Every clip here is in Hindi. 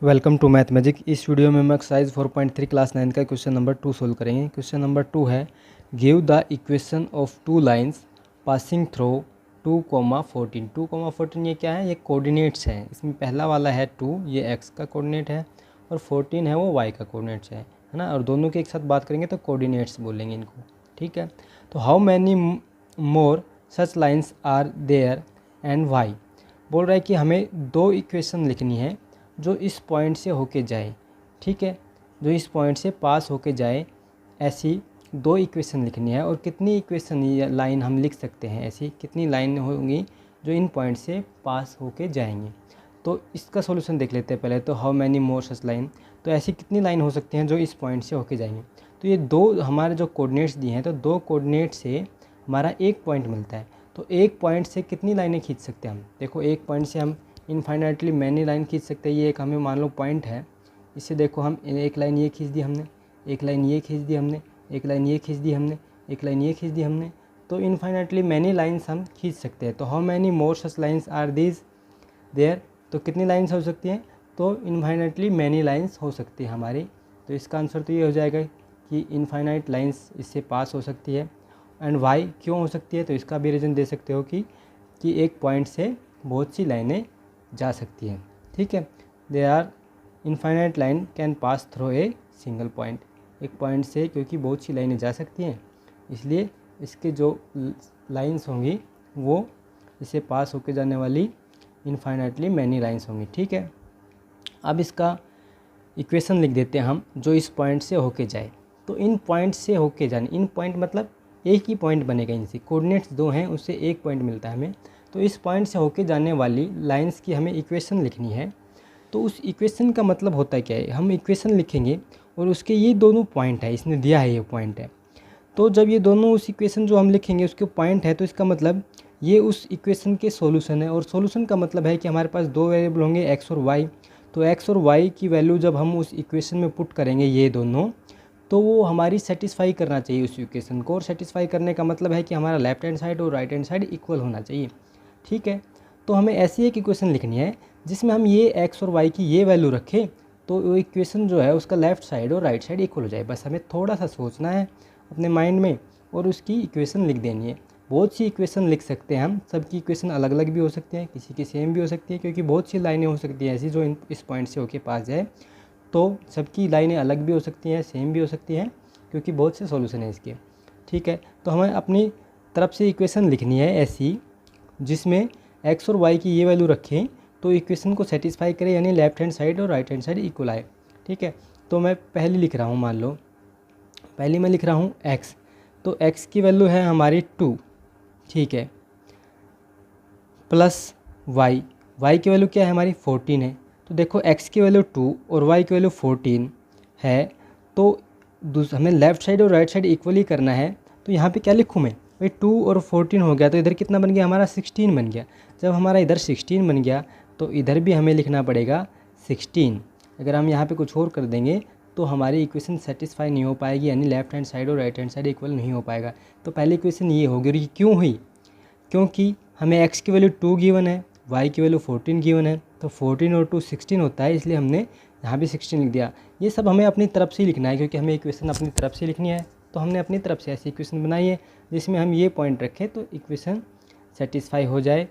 Welcome to math magic. इस वीडियो में हम एक्सरसाइज 4.3 क्लास 9 का क्वेश्चन नंबर 2 सोल्व करेंगे। क्वेश्चन नंबर 2 है give the equation of two lines passing through 2,14। 2,14 ये क्या है? ये कोऑर्डिनेट्स हैं। इसमें पहला वाला है 2, ये एक्स का कोऑर्डिनेट है, और 14 है वो वाई का कोऑर्डिनेट्स है ना। और दोनों के एक साथ बात करेंगे तो कोऑर्डिनेट्स बोलेंगे इनको, ठीक है। तो how many more such lines are there and why. बोल रहा है कि हमें दो इक्वेशन लिखनी है जो इस पॉइंट से होके जाए, ठीक है, जो इस पॉइंट से पास होके जाए। ऐसी दो इक्वेशन लिखनी है। और कितनी इक्वेशन या लाइन हम लिख सकते हैं, ऐसी कितनी लाइन होंगी जो इन पॉइंट से पास होके जाएंगी। तो इसका सॉल्यूशन देख लेते हैं पहले। तो how many more such line, तो ऐसी कितनी लाइन हो सकती हैं जो इस पॉइंट से होके जाएंगे। तो ये दो हमारे जो कोऑर्डिनेट्स दिए हैं, तो दो कोऑर्डिनेट से हमारा एक पॉइंट मिलता है। तो एक पॉइंट से कितनी लाइनें खींच सकते हैं हम? देखो, एक पॉइंट से हम इनफाइनाइटली मैनी लाइन खींच सकते हैं। ये एक हमें मान लो पॉइंट है, इससे देखो हम एक लाइन ये खींच दी हमने, एक लाइन ये खींच दी हमने, एक लाइन ये खींच दी हमने, एक लाइन ये खींच दी हमने। तो इनफाइनाइटली मैनी लाइन्स हम खींच सकते हैं। तो how many more such lines are these there, तो कितनी लाइन्स हो सकती हैं? तो इनफाइनाइटली मैनी लाइन्स हो सकती है हमारी। तो इसका आंसर तो ये हो जाएगा कि इनफाइनाइट लाइन्स इससे पास हो सकती है। एंड वाई क्यों हो सकती है? तो इसका भी रीज़न दे सकते हो कि एक पॉइंट से बहुत सी लाइनें जा सकती हैं, ठीक है। There are infinite line can pass through a single point. एक पॉइंट से क्योंकि बहुत सी लाइनें जा सकती हैं, इसलिए इसके जो लाइंस होंगी वो इसे पास होके जाने वाली इनफाइनाइटली मैनी लाइंस होंगी, ठीक है। अब इसका इक्वेशन लिख देते हैं हम, जो इस पॉइंट से होके जाए। तो इन पॉइंट से होके जाने, इन पॉइंट मतलब एक ही पॉइंट बनेगा, इनसे कोऑर्डिनेट्स दो हैं, उससे एक पॉइंट मिलता है हमें। तो इस पॉइंट से होके जाने वाली लाइंस की हमें इक्वेशन लिखनी है। तो उस इक्वेशन का मतलब होता है क्या है? हम इक्वेशन लिखेंगे और उसके ये दोनों पॉइंट है, इसने दिया है ये पॉइंट है। तो जब ये दोनों उस इक्वेशन जो हम लिखेंगे उसके पॉइंट है, तो इसका मतलब ये उस इक्वेशन के सॉल्यूशन है। और सॉल्यूशन का मतलब है कि हमारे पास दो वेरिएबल होंगे, एक्स और वाई। तो एक्स और वाई की वैल्यू जब हम उस इक्वेशन में पुट करेंगे ये दोनों, तो वो हमारी सेटिस्फाई करना चाहिए उस इक्वेशन को। और सेटिस्फाई करने का मतलब है कि हमारा लेफ्ट हैंड साइड और राइट हैंड साइड इक्वल होना चाहिए, ठीक है। तो हमें ऐसी एक इक्वेशन लिखनी है जिसमें हम ये एक्स और वाई की ये वैल्यू रखें, तो वो इक्वेशन जो है उसका लेफ़्ट साइड और राइट साइड इक्वल हो जाए। बस हमें थोड़ा सा सोचना है अपने माइंड में और उसकी इक्वेशन लिख देनी है। बहुत सी इक्वेशन लिख सकते हैं हम, सबकी इक्वेशन अलग अलग भी हो सकती है, किसी की सेम भी हो सकती है, क्योंकि बहुत सी लाइनें हो सकती हैं ऐसी जो इस पॉइंट से होके पास जाए। तो सबकी लाइनें अलग भी हो सकती हैं, सेम भी हो सकती हैं, क्योंकि बहुत से सॉल्यूशन हैं इसके, ठीक है। तो हमें अपनी तरफ से इक्वेशन लिखनी है ऐसी जिसमें एक्स और वाई की ये वैल्यू रखें तो इक्वेशन को सेटिस्फाई करें, यानी लेफ्ट हैंड साइड और राइट हैंड साइड इक्वल आए, ठीक है। तो मैं पहली लिख रहा हूँ, मान लो पहली मैं लिख रहा हूँ एक्स। तो एक्स की वैल्यू है हमारी 2, ठीक है, प्लस वाई। वाई की वैल्यू क्या है हमारी? 14 है। तो देखो एक्स की वैल्यू 2 और वाई की वैल्यू 14 है, तो हमें लेफ़्ट साइड और राइट साइड इक्वली करना है। तो यहाँ पे क्या लिखूँ मैं? भाई 2 और 14 हो गया, तो इधर कितना बन गया हमारा? 16 बन गया। जब हमारा इधर 16 बन गया तो इधर भी हमें लिखना पड़ेगा 16। अगर हम यहाँ पे कुछ और कर देंगे तो हमारी इक्वेशन सेटिस्फाई नहीं हो पाएगी, यानी लेफ्ट हैंड साइड और राइट हैंड साइड इक्वल नहीं हो पाएगा। तो पहली इक्वेशन ये होगी। और ये क्यों हुई? क्योंकि हमें एक्स की वैल्यू 2 गिवन है, वाई की वैल्यू 14 गिवन है। तो 14 और 2 16 होता है, इसलिए हमने यहाँ भी 16 लिख दिया। ये सब हमें अपनी तरफ से ही लिखना है, क्योंकि हमें इक्वेशन अपनी तरफ से लिखनी है। तो हमने अपनी तरफ से ऐसी इक्वेशन बनाई है जिसमें हम ये पॉइंट रखें तो इक्वेशन सेटिस्फाई हो जाए,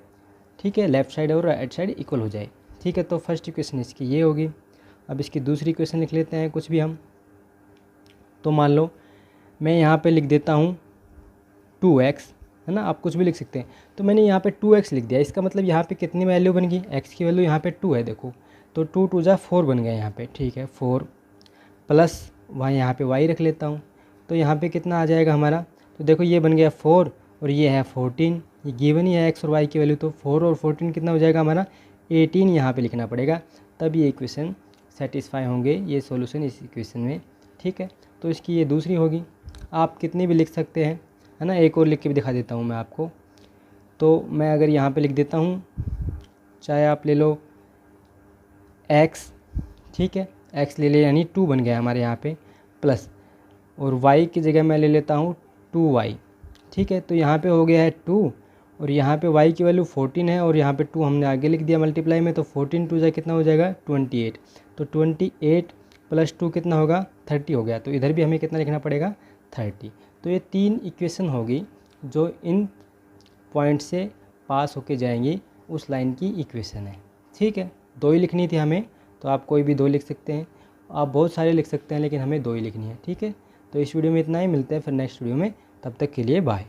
ठीक है, लेफ्ट साइड और राइट साइड इक्वल हो जाए, ठीक है। तो फर्स्ट इक्वेशन इसकी ये होगी। अब इसकी दूसरी इक्वेशन लिख लेते हैं कुछ भी हम। तो मान लो मैं यहाँ पे लिख देता हूँ 2x, है ना, आप कुछ भी लिख सकते हैं। तो मैंने यहाँ पे 2x लिख दिया। इसका मतलब यहाँ पे कितनी वैल्यू बन गई? x की वैल्यू यहाँ पे 2 है, देखो। तो 2 2 जा 4 बन गया यहाँ पे, ठीक है, 4 प्लस वहाँ यहाँ पे y रख लेता हूँ। तो यहाँ पे कितना आ जाएगा हमारा? तो देखो ये बन गया 4 और ये है 14, ये गिवन ही है x और y की वैल्यू। तो 4 और 14 कितना हो जाएगा हमारा? 18 यहाँ पे लिखना पड़ेगा, तब ये इक्वेशन सेटिस्फाई होंगे, ये सॉल्यूशन इस इक्वेशन में, ठीक है। तो इसकी ये दूसरी होगी। आप कितनी भी लिख सकते हैं, है ना। एक और लिख के भी दिखा देता हूँ मैं आपको। तो मैं अगर यहाँ पे लिख देता हूँ, चाहे आप ले लो x, ठीक है, x ले ले, यानी 2 बन गया हमारे यहाँ पे, प्लस और y की जगह मैं ले लेता हूँ 2y, ठीक है। तो यहाँ पे हो गया है 2 और यहाँ पे y की वैल्यू 14 है और यहाँ पे 2 हमने आगे लिख दिया मल्टीप्लाई में, तो 14 2 कितना हो जाएगा 28। तो 28 + 2 कितना होगा 30 हो गया। तो इधर भी हमें कितना लिखना पड़ेगा 30। तो ये 3 इक्वेशन होगी जो इन पॉइंट से पास होके जाएंगी, उस लाइन की इक्वेशन है। ठीक है, 2 ही लिखनी थी हमें, तो आप कोई भी 2 लिख सकते हैं, आप बहुत सारे लिख सकते हैं, लेकिन हमें 2 ही लिखनी है। ठीक है, तो इस वीडियो में इतना ही, मिलते हैं फिर नेक्स्ट वीडियो में, तब तक के लिए बाय।